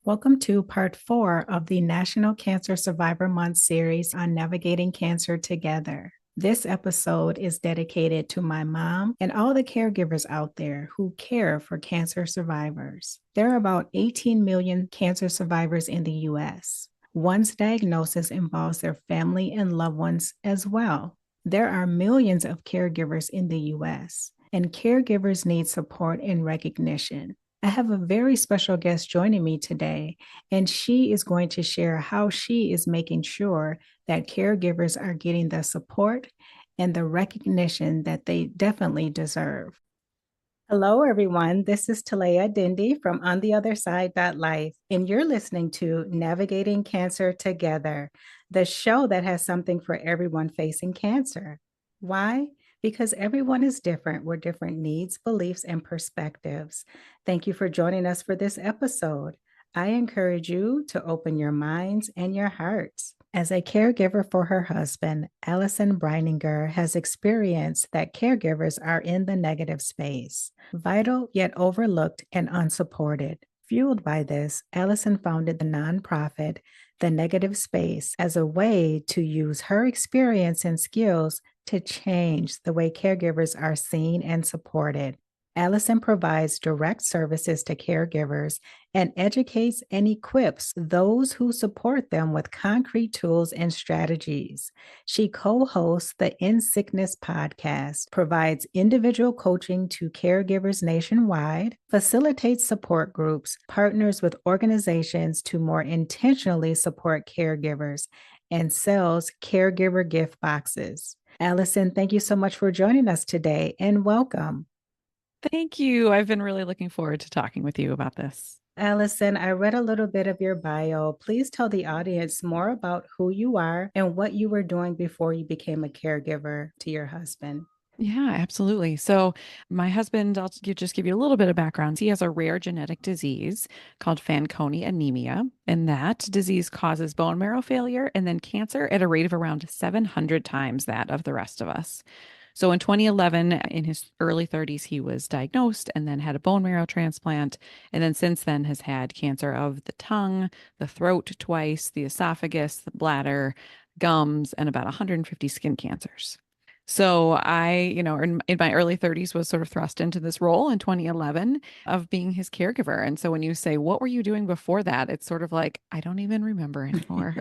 Welcome to part 4 of the National Cancer Survivor Month series on navigating cancer together. This episode is dedicated to my mom and all the caregivers out there who care for cancer survivors. There are about 18 million cancer survivors in the U.S. One's diagnosis involves their family and loved ones as well. There are millions of caregivers in the U.S., and caregivers need support and recognition. I have a very special guest joining me today, and she is going to share how she is making sure that caregivers are getting the support and the recognition that they definitely deserve. Hello, everyone. This is Talaya Dendy from On the Other Side Life, and you're listening to Navigating Cancer Together, the show that has something for everyone facing cancer. Why? Because everyone is different with different needs, beliefs, and perspectives. Thank you for joining us for this episode. I encourage you to open your minds and your hearts. As a caregiver for her husband, Allison Breininger has experienced that caregivers are in the negative space, vital yet overlooked and unsupported. Fueled by this, Allison founded the nonprofit, The Negative Space, as a way to use her experience and skills to change the way caregivers are seen and supported. Allison provides direct services to caregivers and educates and equips those who support them with concrete tools and strategies. She co-hosts the In Sickness podcast, provides individual coaching to caregivers nationwide, facilitates support groups, partners with organizations to more intentionally support caregivers, and sells caregiver gift boxes. Allison, thank you so much for joining us today and welcome. Thank you. I've been really looking forward to talking with you about this. Allison, I read a little bit of your bio. Please tell the audience more about who you are and what you were doing before you became a caregiver to your husband. Yeah, absolutely. So, my husband, just give you a little bit of background. He has a rare genetic disease called Fanconi Anemia, and that disease causes bone marrow failure and then cancer at a rate of around 700 times that of the rest of us. So in 2011, in his early 30s, he was diagnosed and then had a bone marrow transplant. And then since then has had cancer of the tongue, the throat twice, the esophagus, the bladder, gums, and about 150 skin cancers. So in my early 30s was sort of thrust into this role in 2011 of being his caregiver. And so when you say, what were you doing before that? It's sort of like, I don't even remember anymore.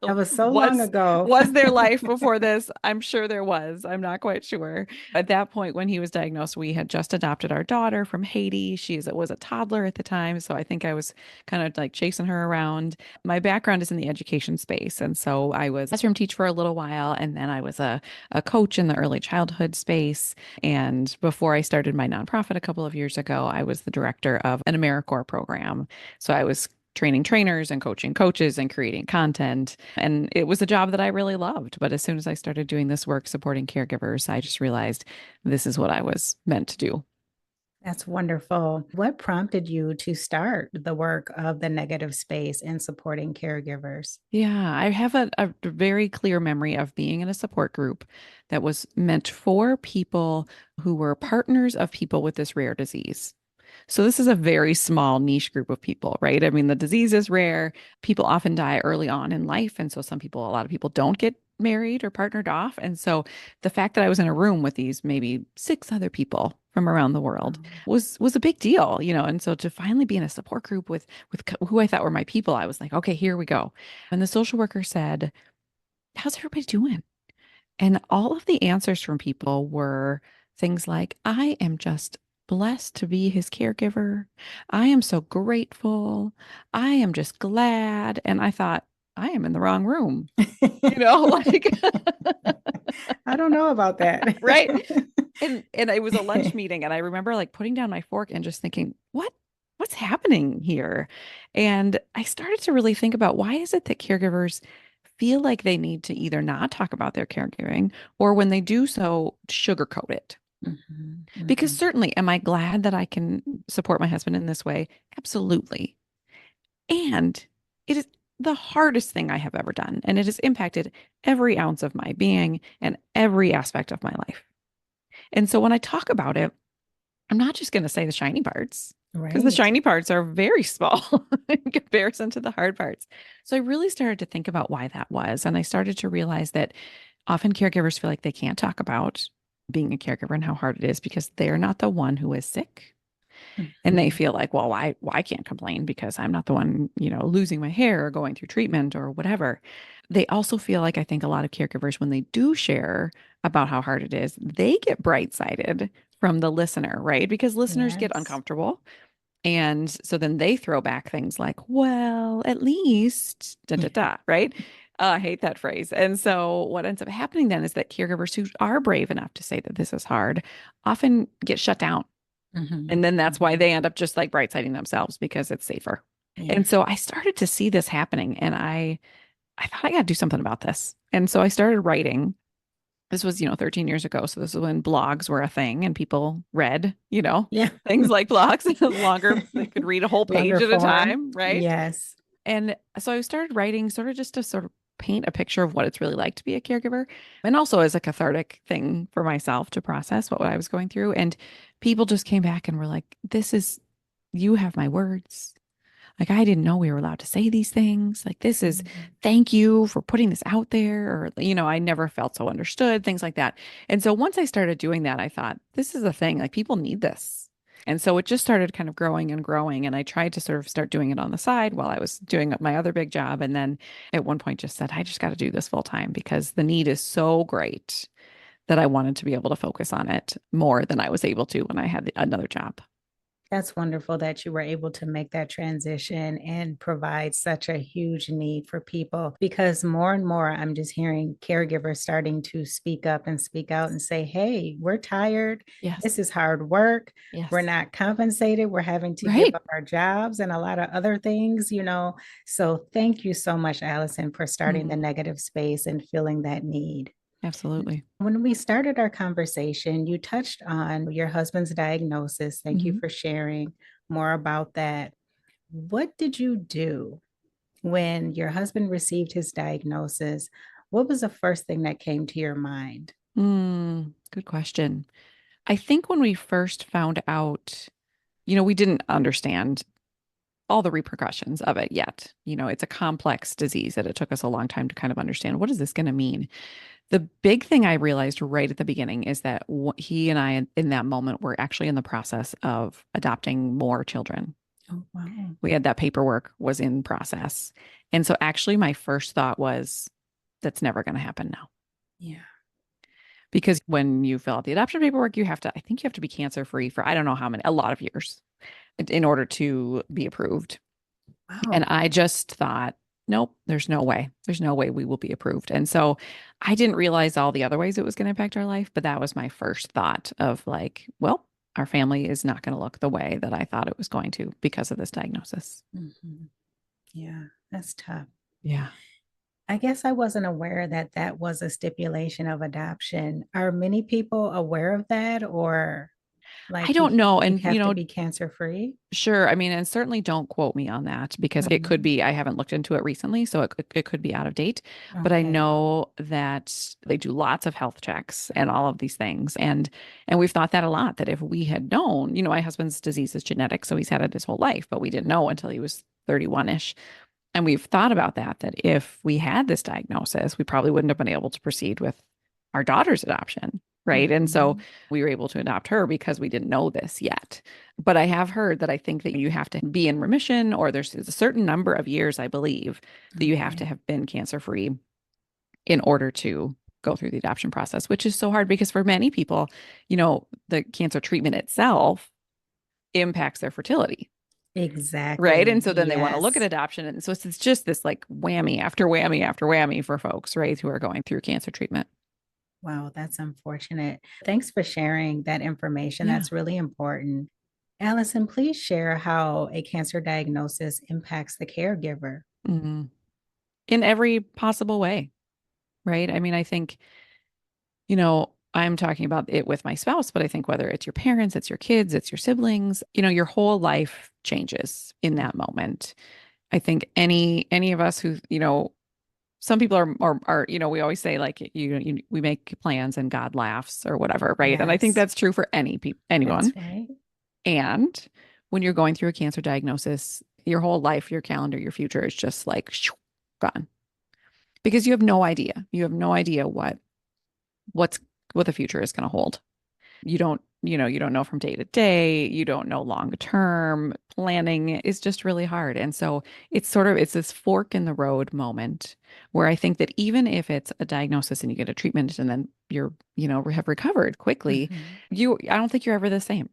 That was so long Was ago. was there life before this? I'm sure there was. I'm not quite sure. At that point, when he was diagnosed, we had just adopted our daughter from Haiti. Was a toddler at the time, so I think I was kind of like chasing her around. My background is in the education space, and so I was a classroom teacher for a little while, and then I was a coach in the early childhood space. And before I started my nonprofit a couple of years ago, I was the director of an AmeriCorps program. So I was training trainers and coaching coaches and creating content. And it was a job that I really loved. But as soon as I started doing this work supporting caregivers, I just realized this is what I was meant to do. That's wonderful. What prompted you to start the work of the negative space and supporting caregivers? Yeah, I have a very clear memory of being in a support group that was meant for people who were partners of people with this rare disease. So this is a very small niche group of people, right? I mean, the disease is rare. People often die early on in life. And so a lot of people don't get married or partnered off. And so the fact that I was in a room with these maybe 6 other people from around the world was a big deal, you know. And so to finally be in a support group with who I thought were my people, I was like, okay, here we go. And the social worker said, how's everybody doing? And all of the answers from people were things like, I am just blessed to be his caregiver. I am so grateful. I am just glad. And I thought, I am in the wrong room, like, I don't know about that. right. And it was a lunch meeting. And I remember like putting down my fork and just thinking, what's happening here? And I started to really think about why is it that caregivers feel like they need to either not talk about their caregiving or when they do so, sugarcoat it. Mhm, Because mhm. certainly, am I glad that I can support my husband in this way? Absolutely. And it is the hardest thing I have ever done. And it has impacted every ounce of my being and every aspect of my life. And so when I talk about it, I'm not just going to say the shiny parts because the Right. shiny parts are very small in comparison to the hard parts. So I really started to think about why that was. And I started to realize that often caregivers feel like they can't talk about being a caregiver and how hard it is because they're not the one who is sick. And they Mhm. feel like, well, I can't complain because I'm not the one, losing my hair or going through treatment or whatever. They also feel like I think a lot of caregivers, when they do share about how hard it is, they get bright-sided from the listener, right? Because listeners get Yes. uncomfortable. And so then they throw back things like, well, at least da da da, right? I hate that phrase. And so what ends up happening then is that caregivers who are brave enough to say that this is hard often get shut down, Mhm. and then that's why Mhm. they end up just like bright siding themselves because it's safer. Yeah. And so I started to see this happening and I thought I got to do something about this. And so I started writing. This was, 13 years ago. So this is when blogs were a thing and people read, Yeah. things like blogs. Longer, they could read a whole Longer page at a form. time, right? Yes. And so I started writing sort of just to sort of paint a picture of what it's really like to be a caregiver and also as a cathartic thing for myself to process what I was going through. And people just came back and were like, you have my words. Like, I didn't know we were allowed to say these things. Like, Mhm. thank you for putting this out there. Or, I never felt so understood, things like that. And so once I started doing that, I thought, this is a thing. Like, people need this. And so it just started kind of growing and growing. And I tried to sort of start doing it on the side while I was doing my other big job. And then at one point just said, I just got to do this full time because the need is so great that I wanted to be able to focus on it more than I was able to when I had another job. That's wonderful that you were able to make that transition and provide such a huge need for people because more and more I'm just hearing caregivers starting to speak up and speak out and say, hey, we're tired. Yes. This is hard work. We're Yes. not compensated. We're having to give Right. up our jobs and a lot of other things. So thank you so much, Allison, for starting the Mhm. negative space and filling that need. Absolutely. When we started our conversation, you touched on your husband's diagnosis. Thank you Mhm. for sharing more about that. What did you do when your husband received his diagnosis? What was the first thing that came to your mind? Good question. I think when we first found out, we didn't understand all the repercussions of it yet. It's a complex disease that it took us a long time to kind of understand what is this going to mean. The big thing I realized right at the beginning is that he and I, in that moment, were actually in the process of adopting more children. Oh, wow. We had that paperwork was in process. And so actually my first thought was, that's never going to happen now. Yeah. Because when you fill out the adoption paperwork, I think you have to be cancer free for I don't know how many, a lot of years in order to be approved. And Wow. I just thought, nope, there's no way. There's no way we will be approved. And so I didn't realize all the other ways it was going to impact our life, but that was my first thought of like, well, our family is not going to look the way that I thought it was going to because of this diagnosis. Mhm. Yeah, that's tough. Yeah. I guess I wasn't aware that that was a stipulation of adoption. Are many people aware of that, or I like don't know. you And, have to be cancer free? sure. I mean, and certainly don't quote me on that because it could Mhm. be, I haven't looked into it recently, so it could be out of date. But I Okay. know that they do lots of health checks and all of these things. And we've thought that a lot, that if we had known, my husband's disease is genetic, so he's had it his whole life, but we didn't know until he was 31-ish. And we've thought about that if we had this diagnosis, we probably wouldn't have been able to proceed with our daughter's adoption. Right. And so Mhm. we were able to adopt her because we didn't know this yet. But I have heard that I think that you have to be in remission, or there's a certain number of years, I believe, that you have to Okay. have been cancer free in order to go through the adoption process, which is so hard because for many people, the cancer treatment itself impacts their fertility. Right. And Exactly. so then they want to look at Yes. adoption. And so it's just this like whammy after whammy after whammy for folks, right, who are going through cancer treatment. Wow, that's unfortunate. Thanks for sharing that information. Yeah. That's really important. Allison, please share how a cancer diagnosis impacts the caregiver. Mhm. In every possible way. Right. I mean, I think, I'm talking about it with my spouse, but I think whether it's your parents, it's your kids, it's your siblings, your whole life changes in that moment. I think any of us who, some people are, we always say like we make plans and God laughs or whatever, right? And I think Yes, that's true for anyone. that's right. And when you're going through a cancer diagnosis, your whole life, your calendar, your future is just like shoo, gone because you have no idea. You have no idea what's what the future is going to hold. You don't know from day to day. You don't know long term. Planning is just really hard. And so it's this fork in the road moment where I think that even if it's a diagnosis and you get a treatment and then have recovered quickly, Hmm. I don't think you're ever the same.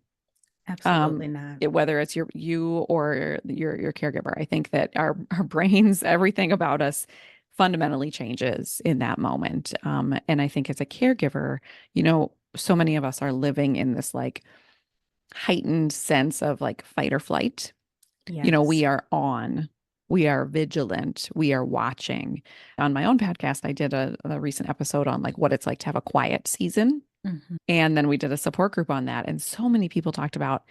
Absolutely not. Whether it's you or your caregiver. I think that our brains, everything about us fundamentally changes in that moment. And I think as a caregiver, so many of us are living in this like heightened sense of like fight or flight. Yes. We are on, we are vigilant, we are watching. On my own podcast, I did a recent episode on like what it's like to have a quiet season. Hmm. And then we did a support group on that. And so many people talked about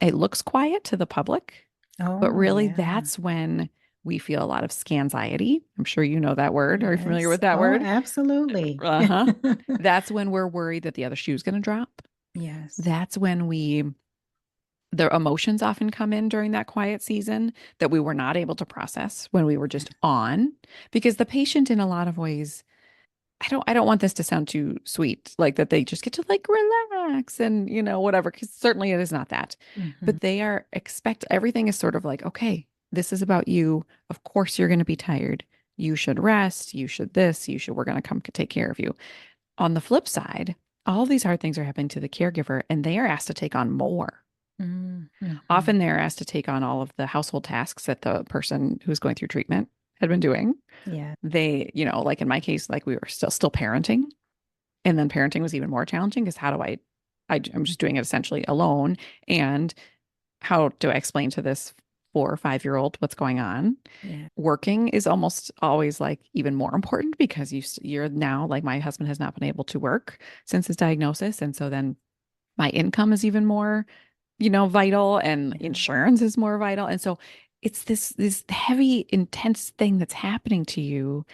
it looks quiet to the public, but Oh, really yeah. that's when we feel a lot of scanxiety. I'm sure you know that word. Are you familiar Yes. with that Oh, word? absolutely. Uh-huh. That's when we're worried that the other shoe's going to drop. Yes. That's when the emotions often come in during that quiet season that we were not able to process when we were just on, because the patient in a lot of ways, I don't want this to sound too sweet, like that they just get to like relax and whatever, because certainly it is not that. Hmm. But they are everything is sort of like, okay, this is about you. Of course you're going to be tired. You should rest. You should this. We're going to come take care of you. On the flip side, all these hard things are happening to the caregiver and they are asked to take on more. Hmm. Often they're asked to take on all of the household tasks that the person who's going through treatment had been doing. Yeah. They, like in my case, like we were still parenting. And then parenting was even more challenging because how do I'm just doing it essentially alone. And how do I explain to this 4 or 5 year old what's going on? Yeah. Working is almost always like even more important because you're now like my husband has not been able to work since his diagnosis. And so then my income is even more, vital and Yeah. insurance is more vital. And so it's this heavy, intense thing that's happening to you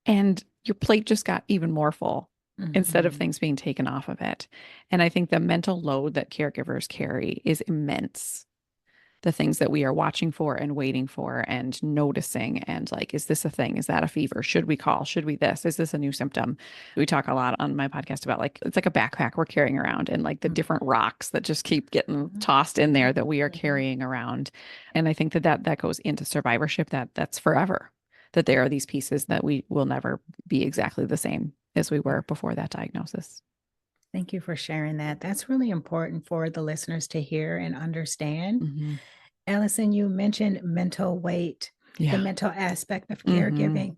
and your plate just got even more full instead of Hmm. things being taken off of it. And I think the mental load that caregivers carry is immense. The things that we are watching for and waiting for and noticing and like, is this a thing? Is that a fever? Should we call? Should we this? Is this a new symptom? We talk a lot on my podcast about like, it's like a backpack we're carrying around and like the different rocks that just keep getting tossed in there that we are carrying around. And I think that goes into survivorship, that's forever, that there are these pieces that we will never be exactly the same as we Yeah. were before that diagnosis. Thank you for sharing that. That's really important for the listeners to hear and understand. Hmm. Allison, you mentioned mental weight, the Yeah. mental aspect of Hmm. caregiving.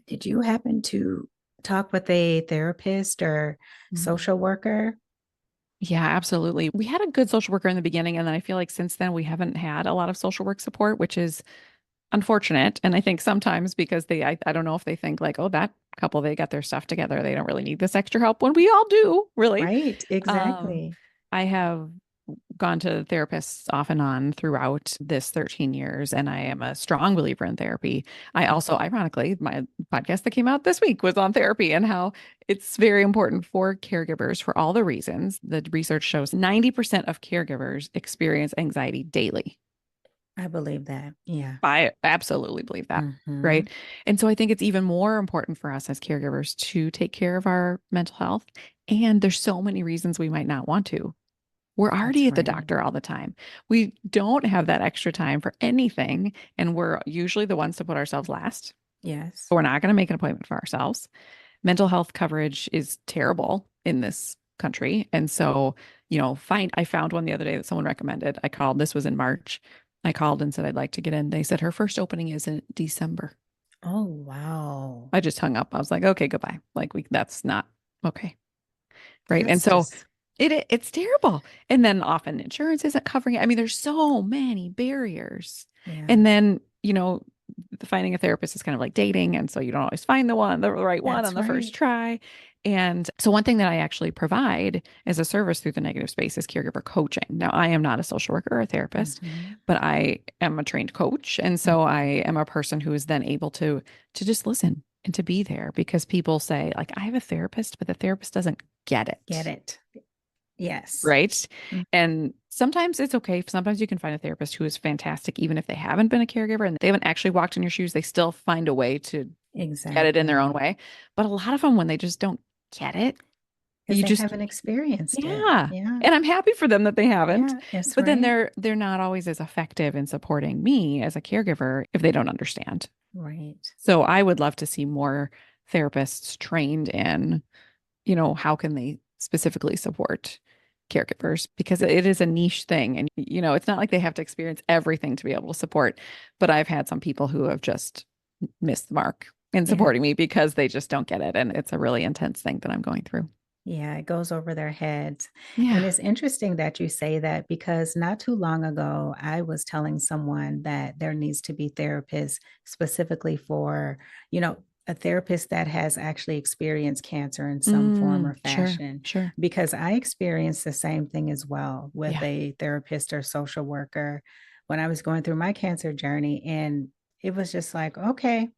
Did you happen to talk with a therapist or social worker? Yeah, absolutely. We had a good social worker in the beginning, and then I feel like since then we haven't had a lot of social work support, which is unfortunate. And I think sometimes because I don't know if they think like, oh, that couple, they got their stuff together. They don't really need this extra help when we all do, really. Right, Um, exactly. I have gone to therapists off and on throughout this 13 years, and I am a strong believer in therapy. I also, ironically, my podcast that came out this week was on therapy and how it's very important for caregivers for all the reasons. The research shows 90% of caregivers experience anxiety daily. I believe that. Yeah. I absolutely believe that. Hmm. Right. And so I think it's even more important for us as caregivers to take care of our mental health. And there's so many reasons we might not want to. We're already That's at the right. doctor all the time. We don't have that extra time for anything. And we're usually the ones to put ourselves last. Yes. So we're not going to make an appointment for ourselves. Mental health coverage is terrible in this country. And so, I found one the other day that someone recommended. I called, this was in March. I called and said, I'd like to get in. They said her first opening is in December. Oh, wow. I just hung up. I was like, okay, goodbye. Like that's not okay. Right. And That's so just, it's terrible. And then often insurance isn't covering it. I mean, there's so many barriers. yeah, And then, finding a therapist is kind of like dating. And so you don't always find the right one on that's the first right. try. And so one thing that I actually provide as a service through the negative space is caregiver coaching. Now, I am not a social worker or a therapist, but I am a trained coach. And so I am a person who is then able to just listen and to be there, because people say, like, I have a therapist, but the therapist doesn't get it. Get it. Yes. Right. Mhm. And sometimes it's okay. Sometimes you can find a therapist who is fantastic, even if they haven't been a caregiver and they haven't actually walked in your shoes, they still find a way to get it in their own Exactly. way. But a lot of them, when they just don't get it, Because you they just, haven't experienced it. yeah. Yeah. And I'm happy for them that they haven't. Yeah. It's But then right. they're not always as effective in supporting me as a caregiver if they don't understand. Right. So I would love to see more therapists trained in, how can they specifically support caregivers, because it is a niche thing. And, it's not like they have to experience everything to be able to support. But I've had some people who have just missed the mark in Yeah. supporting me because they just don't get it. And it's a really intense thing that I'm going through. Yeah, it goes over their heads. And Yeah. it's interesting that you say that because not too long ago, I was telling someone that there needs to be therapists specifically for, a therapist that has actually experienced cancer in some form or Sure. fashion. Sure. Because I experienced the same thing as well with Yeah. a therapist or social worker when I was going through my cancer journey. And it was just like, okay,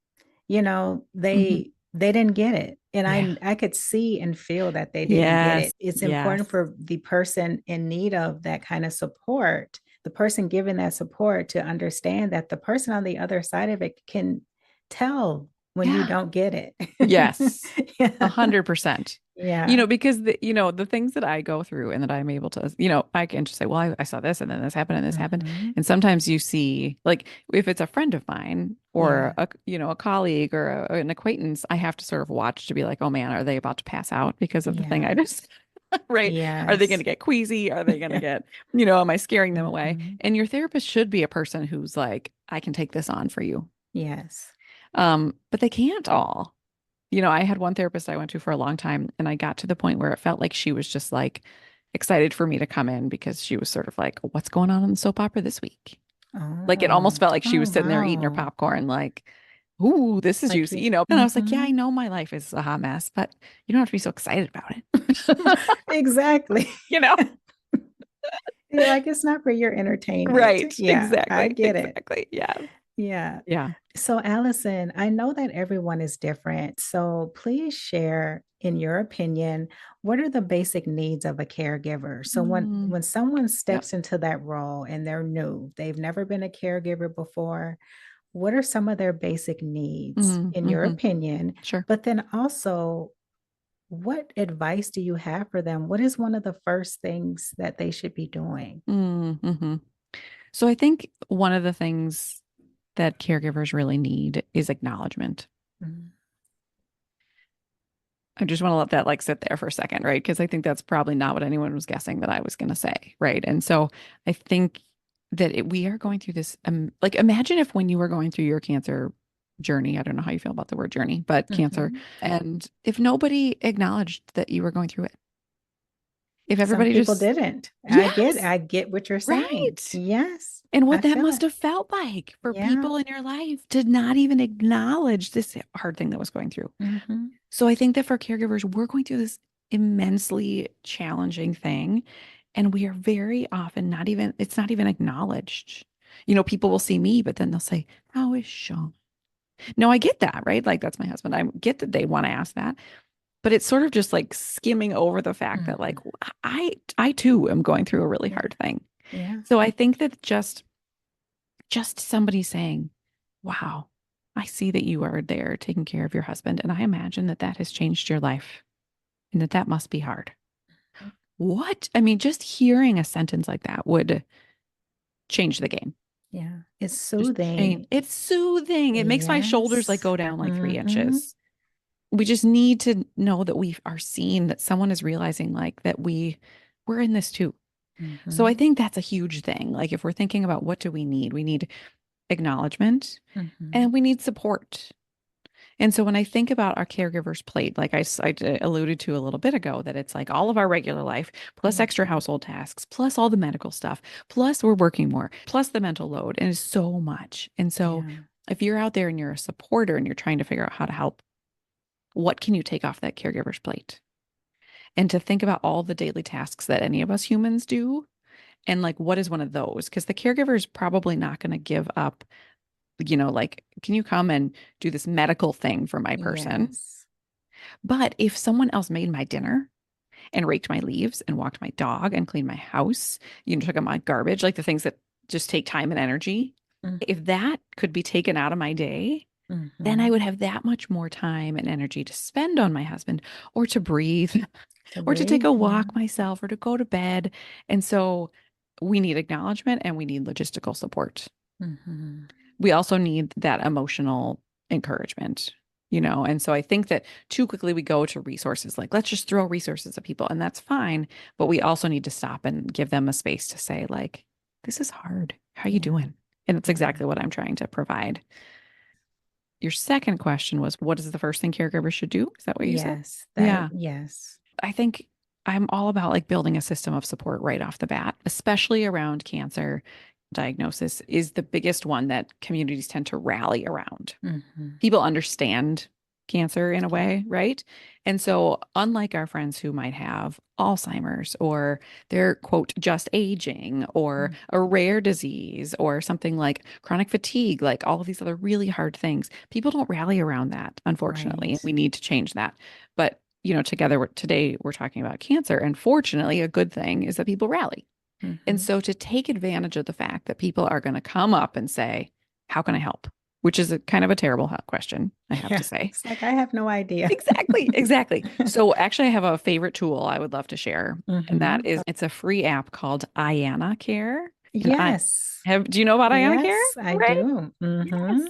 Hmm. they didn't get it. And Yeah. I could see and feel that they didn't get Yes. it. It's Yes. important for the person in need of that kind of support, the person giving that support, to understand that the person on the other side of it can tell when you Yeah. don't get it. Yes. Yeah. 100%. Yeah. Because the things that I go through and that I'm able to, I can just say, well, I saw this and then this happened and this happened. Mhm. And sometimes you see, like, if it's a friend of mine or Yeah. a colleague or an acquaintance, I have to sort of watch to be like, oh man, are they about to pass out because of the thing I Yeah. just, right? Are they going Yes. to get queasy? Are they going to Yeah. get, am I scaring them away? Mhm. And your therapist should be a person who's like, I can take this on for you. Yes. But they can't all. I had one therapist I went to for a long time, and I got to the point where it felt like she was just like excited for me to come in because she was sort of like, what's going on in the soap opera this week? Like it almost Oh. felt like she Oh, was sitting there eating her wow. popcorn, like, ooh, this is Like juicy, you. And I was like, yeah, I Mhm. know my life is a hot mess, but you don't have to be so excited about it. Exactly. You know? You're like, it's not for your entertainment. Right. Yeah, I Exactly. get it. Exactly. Yeah. Yeah. Yeah. So, Allison, I know that everyone is different. So, please share, in your opinion, what are the basic needs of a caregiver? So, when Mm, when someone yep. steps into that role and they're new, they've never been a caregiver before, what are some of their basic needs, in your Mm-hmm. opinion? Sure. But then also, what advice do you have for them? What is one of the first things that they should be doing? Mm-hmm. So I think one of the things that caregivers really need is acknowledgement. Mm. I just want to let that like sit there for a second, right? Because I think that's probably not what anyone was guessing that I was going to say, right? And so I think that we are going through this, like imagine if when you were going through your cancer journey, I don't know how you feel about the word journey, but cancer, Mhm. and if nobody acknowledged that you were going through it, if Some everybody people just, didn't. yes, I get what you're saying. right. Yes, And I what that feel must it. have felt like for Yeah. people in your life to not even acknowledge this hard thing that was going through. Mhm. So I think that for caregivers, we're going through this immensely challenging thing. And we are very often it's not even acknowledged. People will see me, but then they'll say, how is Sean? No, I get that, right? Like that's my husband. I get that they want to ask that, but it's sort of just like skimming over the fact that like Mhm. I too am going through a really Yeah. hard thing. Yeah. So I think that just somebody saying, wow, I see that you are there taking care of your husband. And I imagine that that has changed your life and that that must be hard. What? I mean, just hearing a sentence like that would change the game. Yeah. It's Just change. soothing. It's soothing. It makes my shoulders like Yes. go down like three Mhm. inches. We just need to know that we are seen, that someone is realizing like that we're in this too. So I Mhm. think that's a huge thing. Like if we're thinking about what do we need acknowledgement Mhm. and we need support. And so when I think about our caregiver's plate, like alluded to a little bit ago, that it's like all of our regular life, plus extra Mhm. household tasks, plus all the medical stuff, plus we're working more, plus the mental load, and it's so much. And so Yeah. if you're out there and you're a supporter and you're trying to figure out how to help what can you take off that caregiver's plate? And to think about all the daily tasks that any of us humans do. And like, what is one of those? Because the caregiver is probably not going to give up, like, can you come and do this medical thing for my person? Yes. But if someone else made my dinner and raked my leaves and walked my dog and cleaned my house, took out my garbage, like the things that just take time and energy, if that could be taken out of my day, then I Mm-hmm. would have that much more time and energy to spend on my husband or to breathe To or to take breathe. a Yeah. walk myself or to go to bed. And so we need acknowledgement and we need logistical support. Mm-hmm. We also need that emotional encouragement. And so I think that too quickly we go to resources like, let's just throw resources at people, and that's fine. But we also need to stop and give them a space to say, like, this is hard. How are you Yeah. doing? And that's Yeah. exactly what I'm trying to provide. Your second question was, what is the first thing caregivers should do? Is that what you said? Yes. Yeah. Yes. I think I'm all about like building a system of support right off the bat, especially around cancer. Diagnosis is the biggest one that communities tend to rally around. Mm-hmm. People understand cancer in a way, right? And so, unlike our friends who might have Alzheimer's or they're, quote, just aging or a rare disease or something like chronic fatigue, like all of these other really hard things, people don't rally around that, unfortunately. Right. We need to change that. But, today we're talking about cancer. And fortunately, a good thing is that people rally. And Mm-hmm. so to take advantage of the fact that people are going to come up and say, how can I help? Which is a kind of a terrible question, I have to Yeah. say. It's like I have no idea. Exactly, exactly. So actually I have a favorite tool I would love to share. And that Mm-hmm. is it's a free app called Iana Care. And Yes. do you know about Iana Care? Yes, I Right? do. Yes. Mm-hmm.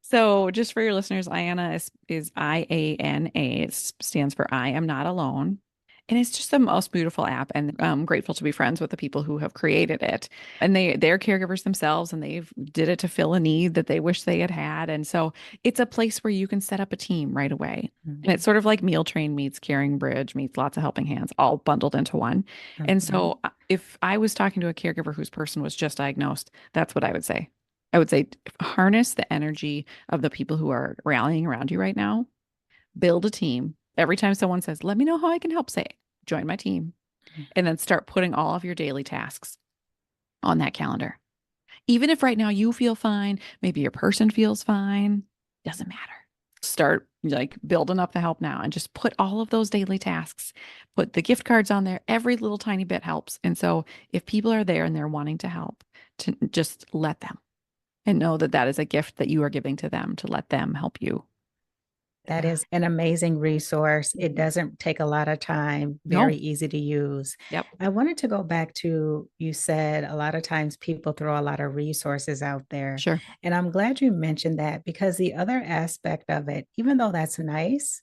So just for your listeners, Iana is IANA. It stands for I am not alone. And it's just the most beautiful app, and I'm grateful to be friends with the people who have created it. And they're caregivers themselves, and they've did it to fill a need that they wish they had had. And so it's a place where you can set up a team right away. And it's sort of like Meal Train meets Caring Bridge meets Lots of Helping Hands, all bundled into one. And Mm-hmm. so if I was talking to a caregiver whose person was just diagnosed, that's what I would say. I would say harness the energy of the people who are rallying around you right now, build a team. Every time someone says, let me know how I can help, say, join my team, and then start putting all of your daily tasks on that calendar. Even if right now you feel fine, maybe your person feels fine, doesn't matter. Start like building up the help now and just put all of those daily tasks, put the gift cards on there. Every little tiny bit helps. And so if people are there and they're wanting to help, to just let them and know that that is a gift that you are giving to them to let them help you. That is an amazing resource. It doesn't take a lot of time, very No. easy to use. Yep. I wanted to go back to you said a lot of times people throw a lot of resources out there. Sure. And I'm glad you mentioned that because the other aspect of it, even though that's nice,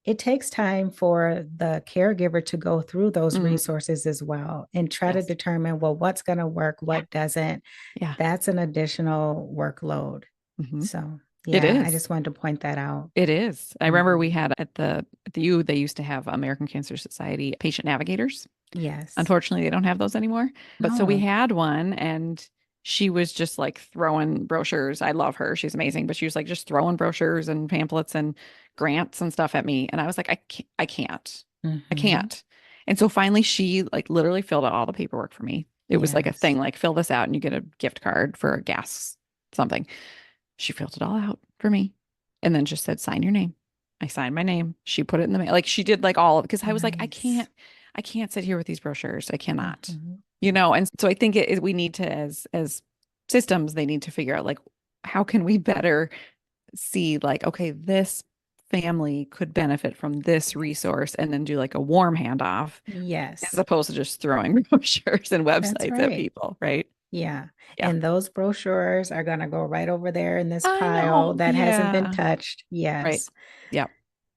it takes time for the caregiver to go through those Mm, resources as well and try to yes. determine, well, what's going to work, Yeah. what doesn't. Yeah. That's an additional workload. Hmm. So, It yeah, I is. just wanted to point that out. It is. I remember we Mhm. had at the U, they used to have American Cancer Society patient navigators. Yes. Unfortunately, they don't have those anymore. But so we No. had one, and she was just like throwing brochures. I love her. She's amazing, but she was like just throwing brochures and pamphlets and grants and stuff at me. And I was like, I can't, I can't. I Mhm. can't. And so finally she like literally filled out all the paperwork for me. It was like a Yes. thing, like fill this out and you get a gift card for a gas something. She filled it all out for me and then just said, sign your name. I signed my name. She put it in the mail. Like she did like all of it because I was like, Nice. I can't sit here with these brochures. I cannot, Mhm. and so I think we need to, as systems, they need to figure out like, how can we better see like, okay, this family could benefit from this Yes. resource and then do like a warm handoff as Yes. opposed to just throwing brochures and That's websites at right. people, right? Yeah. Yeah. And those brochures are going to go right over there in this I pile know. that hasn't been Yeah. touched. Right. Yes. Yeah.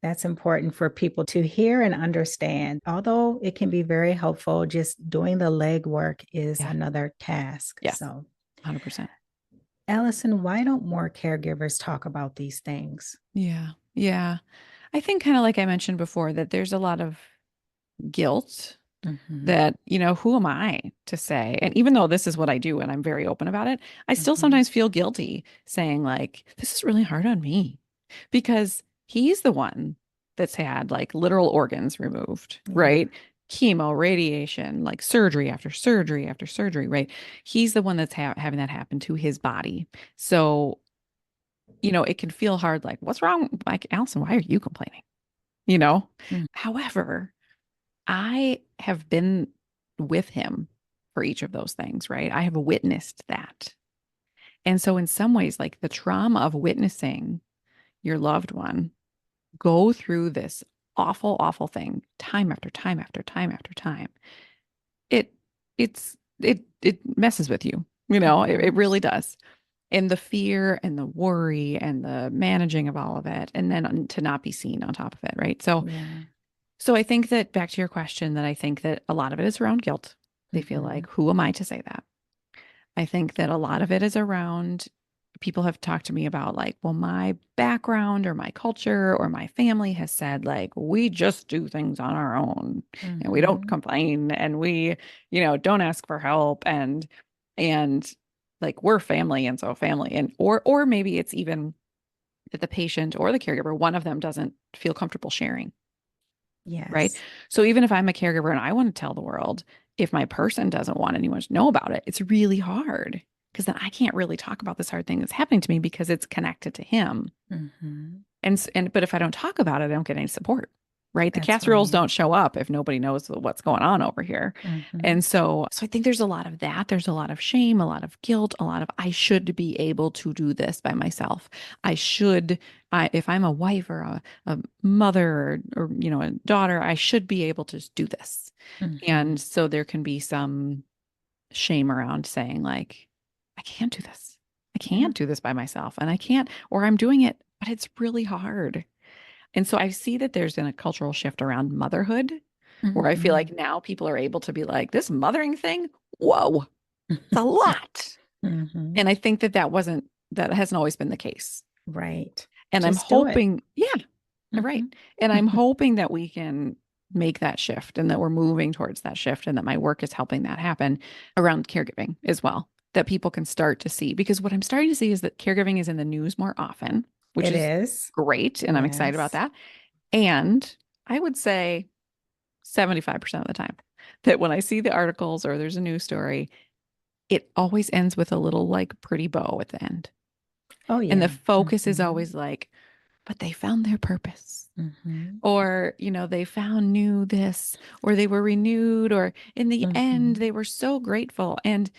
That's important for people to hear and understand. Although it can be very helpful, just doing the legwork is Yeah. another task. Yes. So, 100%. Allison, why don't more caregivers talk about these things? Yeah. Yeah. I think kind of like I mentioned before that there's a lot of guilt Mhm. that, who am I to say? And even though this is what I do and I'm very open about it, I still Mhm. sometimes feel guilty saying like, this is really hard on me because he's the one that's had like literal organs removed, Yeah. right? Chemo, radiation, like surgery after surgery after surgery, right? He's the one that's having that happen to his body. So, it can feel hard, like, what's wrong? Like, Allison, why are you complaining? You know? Mm. However, I have been with him for each of those things, right? I have witnessed that. And so, in some ways, like the trauma of witnessing your loved one go through this awful, awful thing time after time after time after time, it it messes with you. It really does. And the fear and the worry and the managing of all of it, and then to not be seen on top of it, right? So, Yeah. so I think that back to your question, that I think that a lot of it is around guilt. They feel Mhm. like, who am I to say that? I think that a lot of it is around, people have talked to me about like, well, my background or my culture or my family has said like, we just do things on our own and we don't Mhm. complain and we, don't ask for help, and like we're family, and so family, and or maybe it's even that the patient or the caregiver, one of them doesn't feel comfortable sharing. Right. Yes. So even if I'm a caregiver and I want to tell the world, if my person doesn't want anyone to know about it, it's really hard, because then I can't really talk about this hard thing that's happening to me because it's connected to him. Mhm. But if I don't talk about it, I don't get any support. Right. The That's casseroles right. don't show up if nobody knows what's going on over here. Mhm. And so I think there's a lot of that. There's a lot of shame, a lot of guilt, a lot of, I should be able to do this by myself. I should, if I'm a wife or a mother, or a daughter, I should be able to do this. And Mhm. so there can be some shame around saying like, I can't do this. I Yeah. can't do this by myself. And I can't, or I'm doing it, but it's really hard. And so I see that there's been a cultural shift around motherhood, where I feel Mhm. like now people are able to be like, this mothering thing, whoa, it's a lot. Mhm. And I think that hasn't always been the case. Right. And I'm Just do it. hoping, yeah, right. Mhm. And I'm hoping that we can make that shift, and that we're moving towards that shift, and that my work is helping that happen around caregiving as well. That people can start to see, because what I'm starting to see is that caregiving is in the news more often, which It is is. great. And I'm excited about Yes. that. And I would say 75% of the time that when I see the articles or there's a news story, it always ends with a little like pretty bow at the end. Oh And the yeah. focus is Mhm. always like, but they found their purpose. Mhm. Or, they found new this, or they were renewed, or in the end, Mhm. they were so grateful. And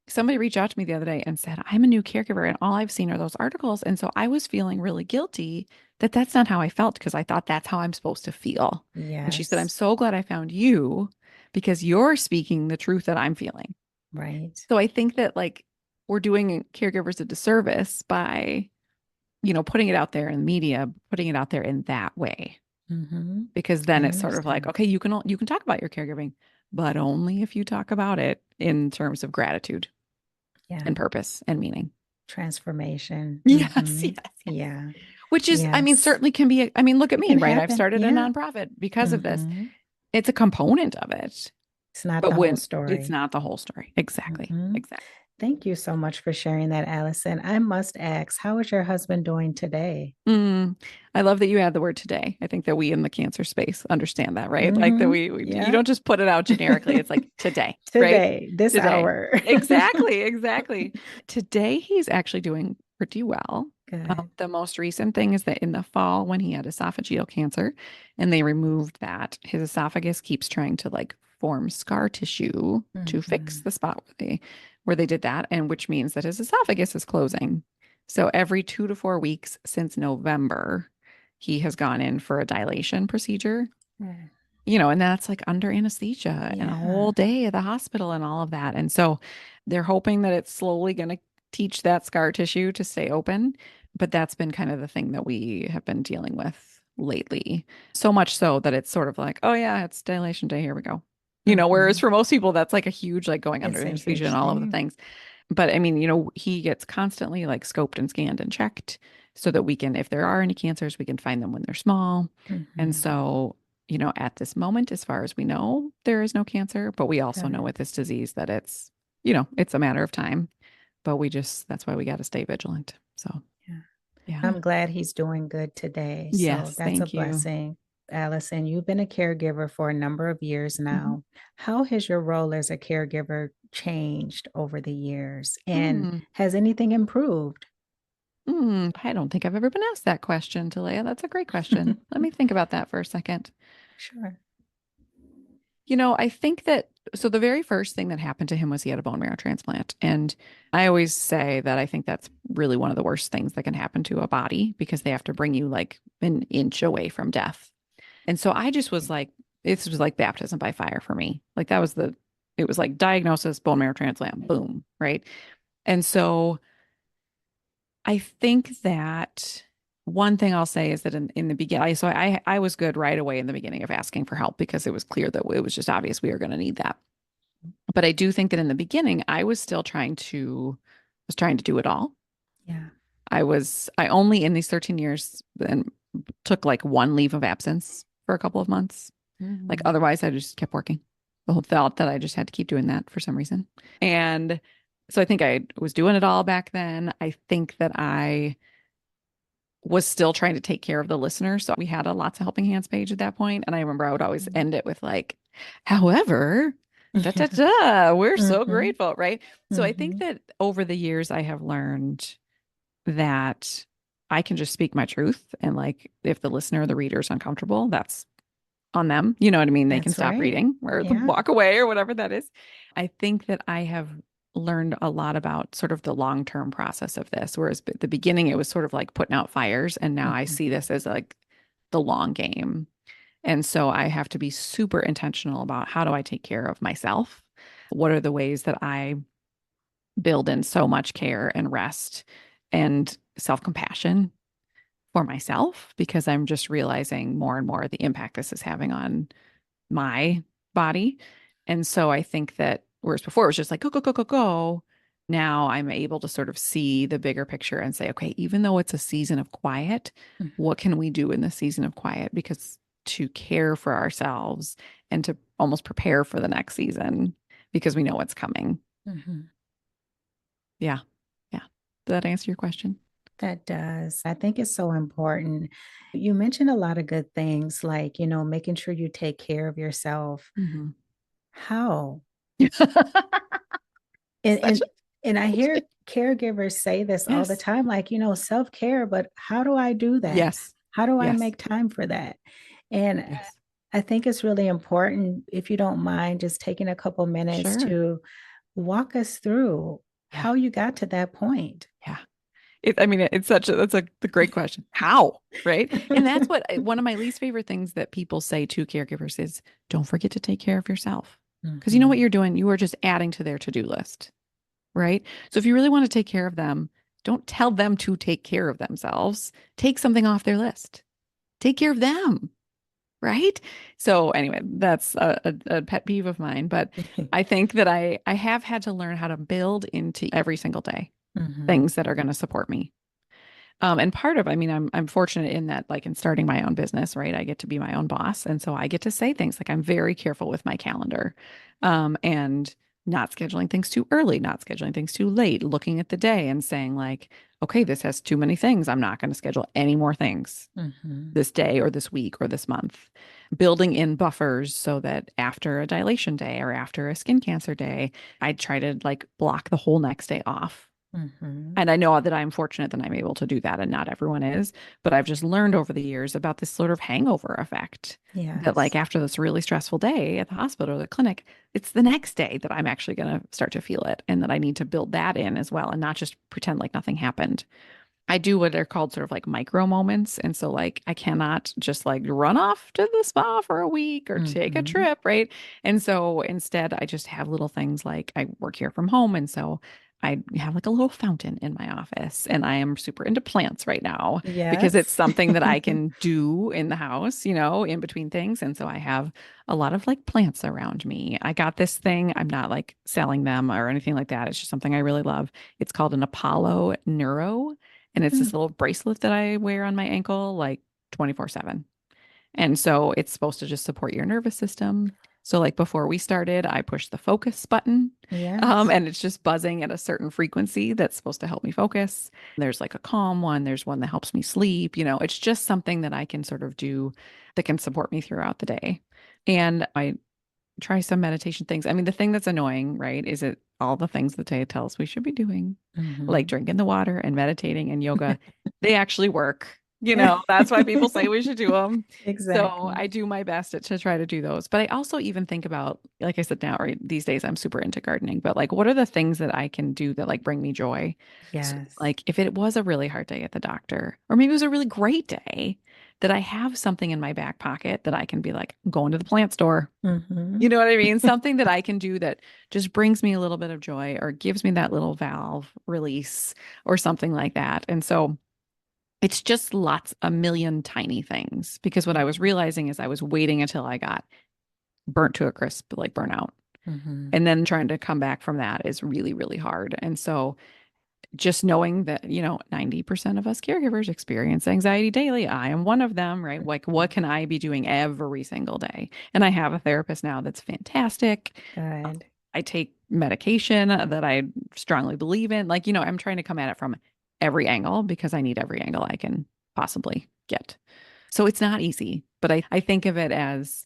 somebody reached out to me the other day and said, I'm a new caregiver and all I've seen are those articles. And so I was feeling really guilty that that's not how I felt, because I thought that's how I'm supposed to feel. And she said, I'm Yes. so glad I found you, because you're speaking the truth that I'm feeling. Right. So I think that like we're doing caregivers a disservice by, putting it out there in the media, putting it out there in that way, Mhm. because I then it's sort of like, understand. okay, you can talk about your caregiving, but only if you talk about it in terms of gratitude Yeah. and purpose and meaning. Transformation. Yes, yes, Mhm. yes. Yeah. Which is, I mean, Yes. certainly can be, I mean, look at It me, can right? I've happen. started a Yeah. nonprofit because of this. Mhm. It's a component of it, It's not but the whole when it's story. not the whole story. Exactly. Mhm. Exactly. Thank you so much for sharing that, Allison. I must ask, how is your husband doing today? Mm, I love that you add the word today. I think that we in the cancer space understand that, right? Like that Hmm. you Yeah. don't just put it out generically. It's like today, right? Today, this Today. hour. Exactly, exactly. Today he's actually doing pretty well. Good. The most recent thing is that in the fall, when he had esophageal cancer and they removed that, his esophagus keeps trying to like form scar tissue to fix Hmm. the spot where they did that, and which means that his esophagus is closing. So every 2 to 4 weeks since November, he has gone in for a dilation procedure, and that's like under anesthesia and a whole Yeah. day at the hospital and all of that. And so they're hoping that it's slowly going to teach that scar tissue to stay open. But that's been kind of the thing that we have been dealing with lately. So much so that it's sort of like, oh, yeah, it's dilation day. Here we go. Whereas Hmm. for most people, that's like a huge, like going under It's a anesthesia and huge all of the thing. things. But I mean, he gets constantly like scoped and scanned and checked so that we can, if there are any cancers, we can find them when they're small. And Hmm. so, at this moment, as far as we know, there is no cancer, but we also know Good. with this disease that it's a matter of time. But that's why we got to stay vigilant. So, Yeah. Yeah. I'm glad he's doing good today. So Yes. that's a Thank you. blessing. Allison, you've been a caregiver for a number of years Mhm. now. How has your role as a caregiver changed over the years? And Mm, has anything improved? I don't think I've ever been asked that question, Talaya. That's a great question. Let me think about that for a second. Sure. I think that so the very first thing that happened to him was he had a bone marrow transplant. And I always say that I think that's really one of the worst things that can happen to a body because they have to bring you like an inch away from death. And so I just was like, this was like baptism by fire for me. Like it was like diagnosis, bone marrow transplant, boom, right? And so I think that one thing I'll say is that in the beginning, I was good right away in the beginning of asking for help because it was clear that it was just obvious we were going to need that. But I do think that in the beginning, I was still trying to do it all. Yeah. I only in these 13 years and took like one leave of absence for a couple of months. Like Mhm. otherwise, I just kept working. The whole felt that I just had to keep doing that for some reason. And so I think I was doing it all back then. I think that I was still trying to take care of the listener. So we had a lots of helping hands page at that point. And I remember I would always end it with like, however, da da da, we're so Mhm. grateful, right? So I think Mhm. that over the years I have learned that I can just speak my truth. And like if the listener or the reader is uncomfortable, that's on them. You know what I mean? They can That's stop right. reading or Yeah. walk away or whatever that is. I think that I have learned a lot about sort of the long-term process of this. Whereas at the beginning, it was sort of like putting out fires. And now I Mhm. see this as like the long game. And so I have to be super intentional about how do I take care of myself? What are the ways that I build in so much care and rest and self-compassion for myself? Because I'm just realizing more and more the impact this is having on my body. And so I think that whereas before it was just like go, go, go, go, go, now I'm able to sort of see the bigger picture and say, okay, even though it's a season of quiet, Mhm. what can we do in the season of quiet? Because to care for ourselves and to almost prepare for the next season because we know what's coming. Mhm. Yeah. Yeah. Did that answer your question? That does. I think it's so important. You mentioned a lot of good things like, making sure you take care of yourself. Mhm. How? And Such and a and I question. hear caregivers say this all the Yes. time, like, self-care, but how do I do that? Yes. How do I Yes. make time for that? And Yes. I think it's really important, if you don't mind, just taking a couple minutes Sure. to walk us through Yeah. how you got to that point. Yeah. I mean, it's such a, that's a the great question. How? Right. And that's what one of my least favorite things that people say to caregivers is don't forget to take care of yourself. Because you know what Mhm. you're doing? You are just adding to their to-do list. Right. So if you really want to take care of them, don't tell them to take care of themselves. Take something off their list. Take care of them. Right. So anyway, that's a pet peeve of mine. But I think that I have had to learn how to build into every single day Mhm. things that are going to support me. And part of, I mean, I'm fortunate in that, like in starting my own business, right? I get to be my own boss, and so I get to say things like I'm very careful with my calendar, and not scheduling things too early, not scheduling things too late, looking at the day and saying like, okay, this has too many things. I'm not going to schedule any more things Mhm. this day or this week or this month. Building in buffers so that after a dilation day or after a skin cancer day, I try to like block the whole next day off Mhm. and I know that I'm fortunate that I'm able to do that, and not everyone is. But I've just learned over the years about this sort of hangover effect that, like, Yes. after this really stressful day at the hospital or the clinic, it's the next day that I'm actually going to start to feel it, and that I need to build that in as well and not just pretend like nothing happened. I do what are called sort of like micro moments. And so, like, I cannot just like run off to the spa for a week or take a Mhm. trip, right? And so instead, I just have little things like I work here from home. And so I have like a little fountain in my office. And I am super into plants right now because it's Yes. something that I can do in the house, in between things. And so I have a lot of like plants around me. I got this thing. I'm not like selling them or anything like that. It's just something I really love. It's called an Apollo Neuro. And it's this Mm. little bracelet that I wear on my ankle like 24/7. And so it's supposed to just support your nervous system. So like before we started, I pushed the focus button. Yes. And it's just buzzing at a certain frequency that's supposed to help me focus. There's like a calm one, there's one that helps me sleep. It's just something that I can sort of do that can support me throughout the day. And I try some meditation things. I mean, the thing that's annoying, right, is it all the things that Taya tells we should be doing, like Mhm. drinking the water and meditating and yoga, they actually work. That's why people say we should do them. So Exactly. I do my best to try to do those. But I also even think about, like I said, now, right, these days I'm super into gardening, but like, what are the things that I can do that like bring me joy? So, Yes. like, if it was a really hard day at the doctor, or maybe it was a really great day, that I have something in my back pocket that I can be like, I'm going to the plant store. You Mhm. know what I mean? Something that I can do that just brings me a little bit of joy or gives me that little valve release or something like that. And so it's just a million tiny things because what I was realizing is I was waiting until I got burnt to a crisp, like burnout. Mhm. And then trying to come back from that is really, really hard. And so just knowing that, 90% of us caregivers experience anxiety daily. I am one of them, right? Like, what can I be doing every single day? And I have a therapist now that's fantastic. Good. I take medication that I strongly believe in. Like, I'm trying to come at it from every angle because I need every angle I can possibly get. So it's not easy, but I think of it as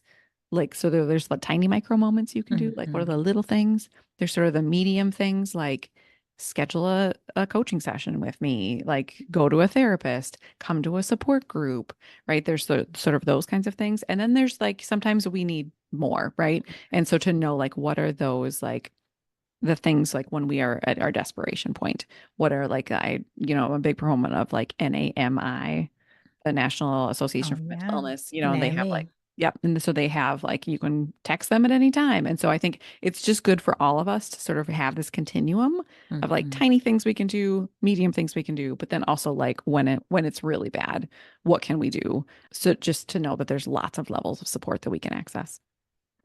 like, so there's the tiny micro moments you can do. Like, what are Mhm. the little things? There's sort of the medium things like schedule a coaching session with me, like go to a therapist, come to a support group, right? There's sort of those kinds of things. And then there's like sometimes we need more, right? And so to know like what are those like the things like when we are at our desperation point, what are like I'm a big proponent of like NAMI, the National Association Oh for Mental yeah. Illness, they have like, NAMI. yep. And so they have like, you can text them at any time. And so I think it's just good for all of us to sort of have this continuum of like Mhm. tiny things we can do, medium things we can do, but then also like when it's really bad, what can we do? So just to know that there's lots of levels of support that we can access.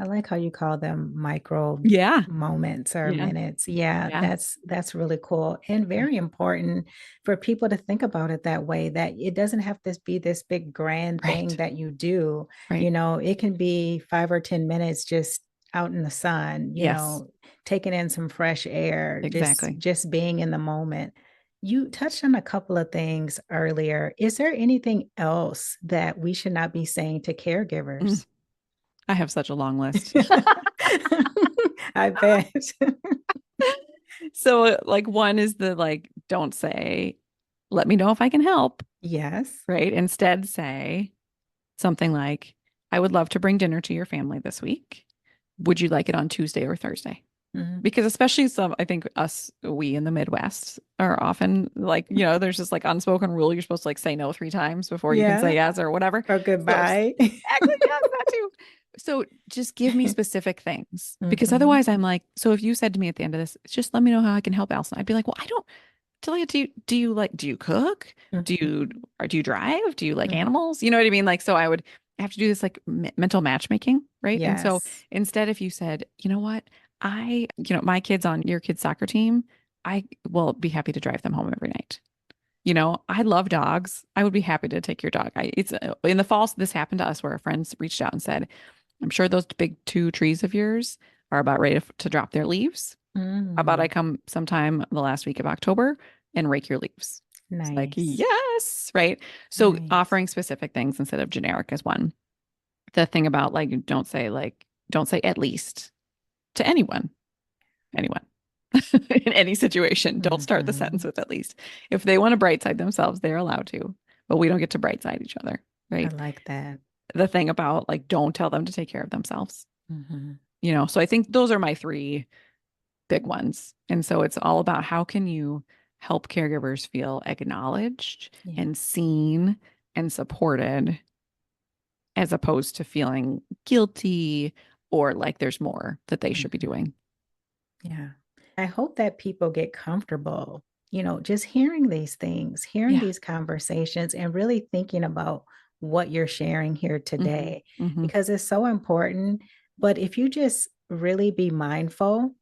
I like how you call them micro Yeah. moments or Yeah. minutes. Yeah, Yeah. that's really cool and Yeah. very important for people to think about it that way, that it doesn't have to be this big grand thing Right. that you do. Right. It can be 5 or 10 minutes just out in the sun, Yes. taking in some fresh air, just Exactly. just being in the moment. You touched on a couple of things earlier. Is there anything else that we should not be saying to Mm, caregivers? I have such a long list. I bet. So like one is the like, don't say, let me know if I can help, Yes. right? Instead say something like, I would love to bring dinner to your family this week. Would you like it on Tuesday or Thursday? Mhm. Because especially I think we in the Midwest are often like, there's this like unspoken rule. You're supposed to like say no 3 times before you can say Yeah. yes or whatever. Or So goodbye. exactly, yes, that too. So just give me specific things because Mhm. otherwise I'm like, so if you said to me at the end of this, just let me know how I can help Allison, I'd be like, well, I don't tell you, do you cook? Mhm. Do you drive? Do you like Mhm. animals? You know what I mean? Like, so I would have to do this like mental matchmaking, right? And so Yes. instead, if you said, you know what, my kids on your kids' soccer team, I will be happy to drive them home every night. I love dogs. I would be happy to take your dog. It's in the fall. This happened to us where our friends reached out and said, I'm sure those big 2 trees of yours are about ready to drop their leaves. How about I Mm. come sometime the last week of October and rake your leaves? It's like, Nice. yes, right? So Nice. offering specific things instead of generic is one. The thing about don't say at least to anyone in any situation. Don't start the sentence Mhm. with at least. If they want to brightside themselves, they're allowed to, but we don't get to brightside each other, I right? like that. The thing about like, don't tell them to take care of themselves, Mhm. so I think those are my three big ones. And so it's all about how can you help caregivers feel acknowledged Yeah. and seen and supported as opposed to feeling guilty or like there's more that they should be Mhm. doing. Yeah. I hope that people get comfortable, just hearing these things, hearing Yeah. these conversations, and really thinking about what you're sharing here Hmm. today, Hmm. because it's so important. But if you just really be mindful,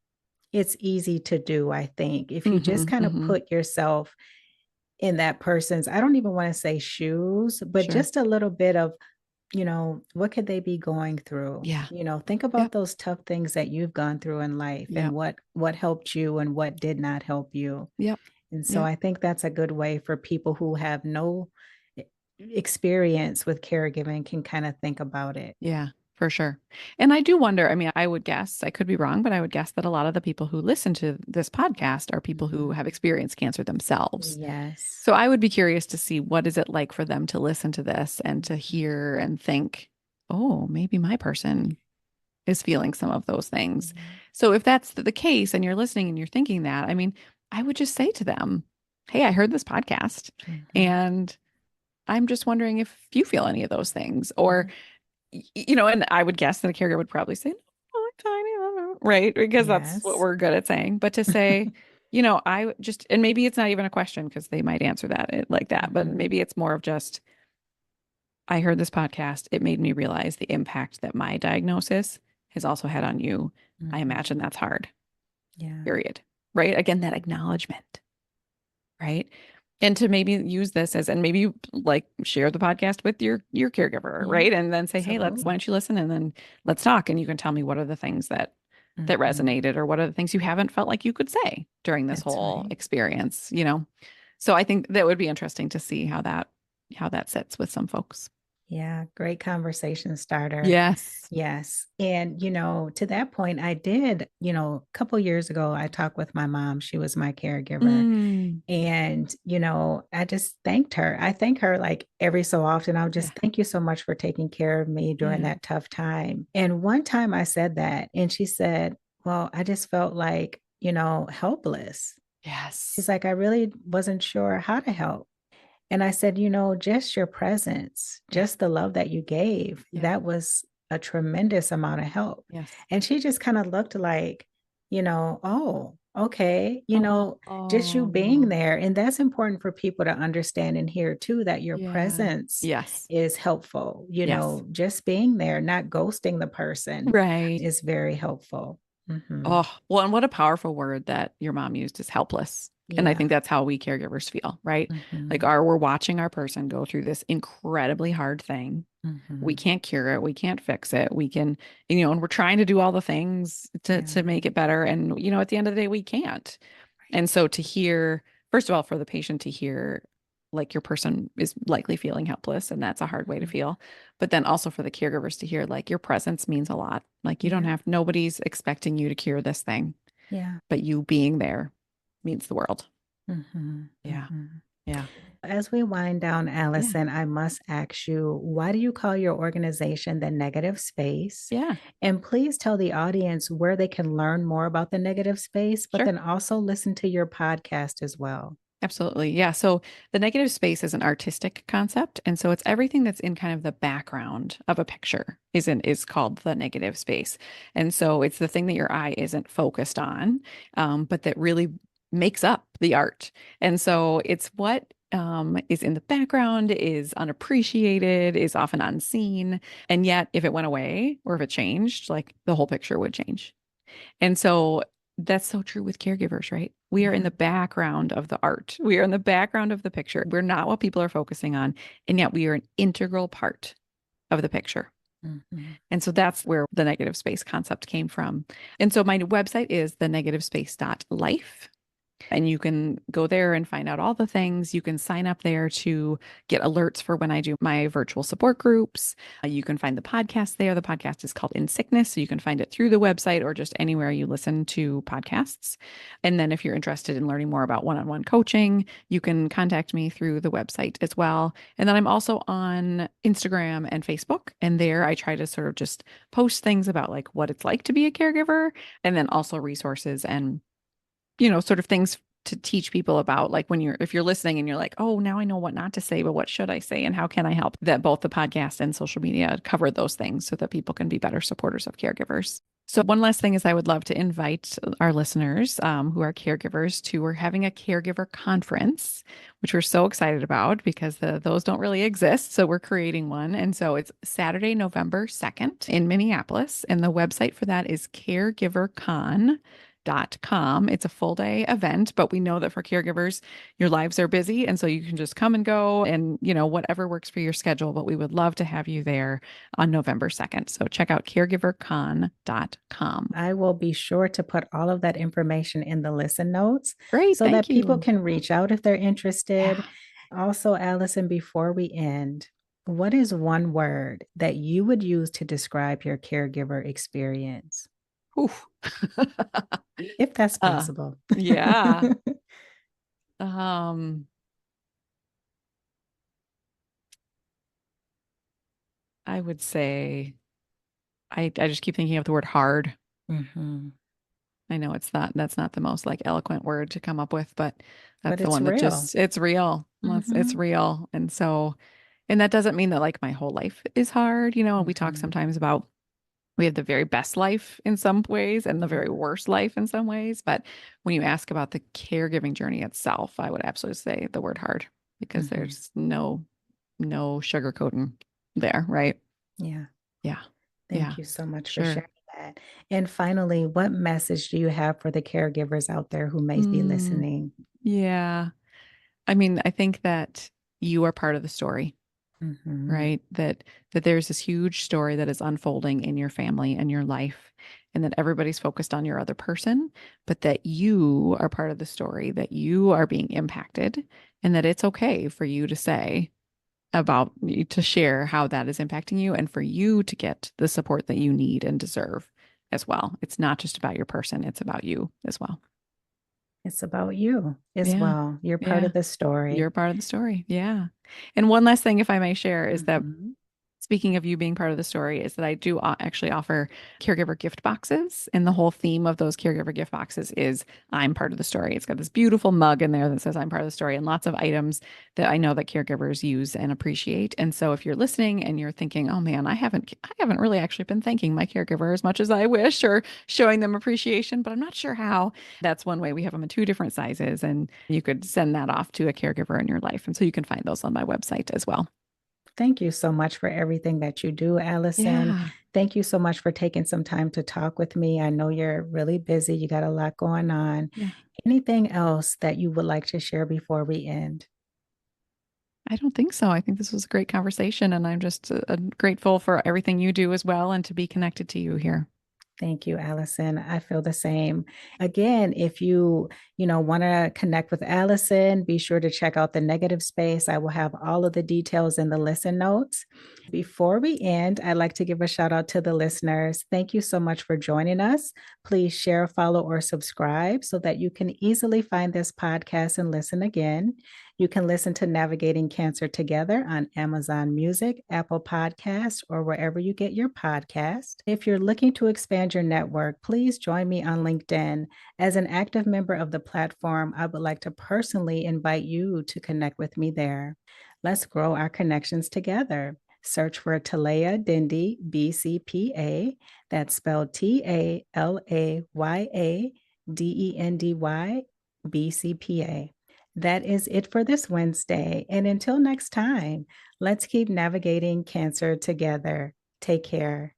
it's easy to do, I think. If you just Hmm. kind of Hmm. put yourself in that person's, I don't even want to say shoes, but Sure. just a little bit of what could they be going through? Yeah. Think about Yep. those tough things that you've gone through in life and Yep. what helped you and what did not help you. Yep. And so Yep. I think that's a good way for people who have no e- experience with caregiving can kind of think about it. Yeah, for sure. And I do wonder, I mean, I would guess, I could be wrong, but I would guess that a lot of the people who listen to this podcast are people who Mhm. have experienced cancer themselves. Yes. So I would be curious to see what is it like for them to listen to this and to hear and think, oh, maybe my person is feeling some of those things. Mhm. So if that's the case and you're listening and you're thinking that, I mean, I would just say to them, hey, I heard this podcast Mhm. and I'm just wondering if you feel any of those things. Or, and I would guess that a caregiver would probably say, no, I'm fine, I don't know," right? Because that's what Yes. we're good at saying. But to say, I just, and maybe it's not even a question because they might answer that like that, but Mhm. maybe it's more of just, I heard this podcast. It made me realize the impact that my diagnosis has also had on you. I Mhm. imagine that's hard, Yeah. period. Right? Again, that acknowledgement, right? And to maybe use this as, and maybe you like share the podcast with your caregiver, Yeah. right? And then say, hey, why Absolutely. don't you listen and then let's talk. And you can tell me what are the things that Mhm. resonated or what are the things you haven't felt like you could say during this That's whole right. experience. So I think that would be interesting to see how that sits with some folks. Yeah, great conversation starter. Yes. Yes. And, to that point, I did, a couple years ago, I talked with my mom. She was my caregiver. Mm, And, I just thanked her. I thank her like every so often. I'll yeah. just thank you so much for taking care of me during Yeah. that tough time. And one time I said that, and she said, well, I just felt like, helpless. She's Yes. like, I really wasn't sure how to help. And I said, just your presence, Yeah. just the love that you gave, Yeah. that was a tremendous amount of help. Yes. And she just kind of looked like, oh, okay, just you being Oh, there. And that's important for people to understand and hear too, that your yeah. presence Yes. is helpful. Yes. Just being there, not ghosting the person Right. is very helpful. Mhm. Oh, well, and what a powerful word that your mom used is helpless. And I Yeah. think that's how we caregivers feel, right? Like Mhm. we're watching our person go through this incredibly hard thing. We Mhm. can't cure it. We can't fix it. We can, and we're trying to do all the things to Yeah. to make it better. And, at the end of the day, we can't. And so to hear, first of all, for the patient to hear, like your person is likely feeling helpless, and that's a hard way to Mhm. feel. But then also for the caregivers to hear, like your presence means a lot. Like you don't Yeah. have, nobody's expecting you to cure this thing, Yeah. but you being there means the world. Mhm. Yeah. Mhm. Yeah. As we wind down, Yeah. Allison, I must ask you, why do you call your organization the Negative Space? Yeah. And please tell the audience where they can learn more about the negative space, but Sure. then also listen to your podcast as well. Absolutely. Yeah. So the negative space is an artistic concept. And so it's everything that's in kind of the background of a picture is called the negative space. And so it's the thing that your eye isn't focused on, but that really makes up the art. And so it's what is in the background, is unappreciated, is often unseen. And yet, if it went away or if it changed, like the whole picture would change. And so that's so true with caregivers, right? We are in the Mhm. background of the art. We are in the background of the picture. We're not what people are focusing on. And yet we are an integral part of the picture. Mhm. And so that's where the negative space concept came from. And so my website is thenegativespace.life. And you can go there and find out all the things. You can sign up there to get alerts for when I do my virtual support groups. You can find the podcast there. The podcast is called In Sickness. So you can find it through the website or just anywhere you listen to podcasts. And then if you're interested in learning more about one-on-one coaching, you can contact me through the website as well. And then I'm also on Instagram and Facebook. And there I try to sort of just post things about like what it's like to be a caregiver and then also resources and sort of things to teach people about like if you're listening and you're like, oh, now I know what not to say, but what should I say and how can I help? That both the podcast and social media cover those things so that people can be better supporters of caregivers. So one last thing is I would love to invite our listeners who are caregivers to we're having a caregiver conference, which we're so excited about because those don't really exist. So we're creating one. And so it's Saturday, November 2nd in Minneapolis. And the website for that is caregivercon.com. unmasked.com. It's a full day event, but we know that for caregivers, your lives are busy. And so you can just come and go and, whatever works for your schedule. But we would love to have you there on November 2nd. So check out caregivercon.com. I will be sure to put all of that information in the listen notes Great. so that Thank people you. can reach out if they're interested. Yeah. Also, Allison, before we end, what is one word that you would use to describe your caregiver experience? Oof. If that's possible. Yeah. Um, I would say I just keep thinking of the word hard. Mhm. I know that's not the most like eloquent word to come up with, but But that's the it's one that real. just it's real. It's Mhm. real. And that doesn't mean that like my whole life is hard. We talk Mhm. sometimes about we have the very best life in some ways and the very Yeah. worst life in some ways. But when you ask about the caregiving journey itself, I would absolutely say the word hard because Mhm. there's no sugarcoating there, right? Yeah. Yeah. Yeah. Thank you so much for Sure. sharing that. And finally, what message do you have for the caregivers out there who may be Mm, listening? yeah. I mean, I think that you are part of the story, Mhm. right? That there's this huge story that is unfolding in your family and your life, and that everybody's focused on your other person, but that you are part of the story, that you are being impacted, and that it's okay for you to say to share how that is impacting you and for you to get the support that you need and deserve as well. It's not just about your person, it's about you as well. It's about you as Yeah. well. You're part Yeah. of the You're story. part of the story. Yeah. And one last thing, if I may share, is that Mhm. speaking of you being part of the story, is that I do actually offer caregiver gift boxes. And the whole theme of those caregiver gift boxes is I'm part of the story. It's got this beautiful mug in there that says I'm part of the story and lots of items that I know that caregivers use and appreciate. And so if you're listening and you're thinking, oh man, I haven't really actually been thanking my caregiver as much as I wish or showing them appreciation, but I'm not sure how. That's one way. We have them in two different sizes and you could send that off to a caregiver in your life. And so you can find those on my website as well. Thank you so much for everything that you do, Allison. Yeah. Thank you so much for taking some time to talk with me. I know you're really busy, you got a lot going on. Yeah. Anything else that you would like to share before we end? I don't think so. I think this was a great conversation, and I'm just grateful for everything you do as well and to be connected to you here. Thank you, Allison. I feel the same. Again, if you want to connect with Allison, be sure to check out the negative space. I will have all of the details in the listen notes. Before we end, I'd like to give a shout out to the listeners. Thank you so much for joining us. Please share, follow, or subscribe so that you can easily find this podcast and listen again. You can listen to Navigating Cancer Together on Amazon Music, Apple Podcasts, or wherever you get your podcast. If you're looking to expand your network, please join me on LinkedIn. As an active member of the platform, I would like to personally invite you to connect with me there. Let's grow our connections together. Search for Talaya Dendy, BCPA. That's spelled TALAYA DENDY, That is it for this Wednesday. And until next time, let's keep navigating cancer together. Take care.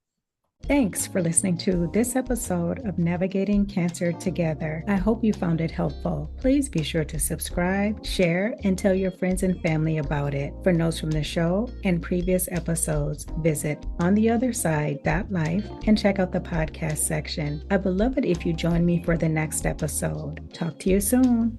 Thanks for listening to this episode of Navigating Cancer Together. I hope you found it helpful. Please be sure to subscribe, share, and tell your friends and family about it. For notes from the show and previous episodes, visit ontheotherside.life and check out the podcast section. I would love it if you join me for the next episode. Talk to you soon.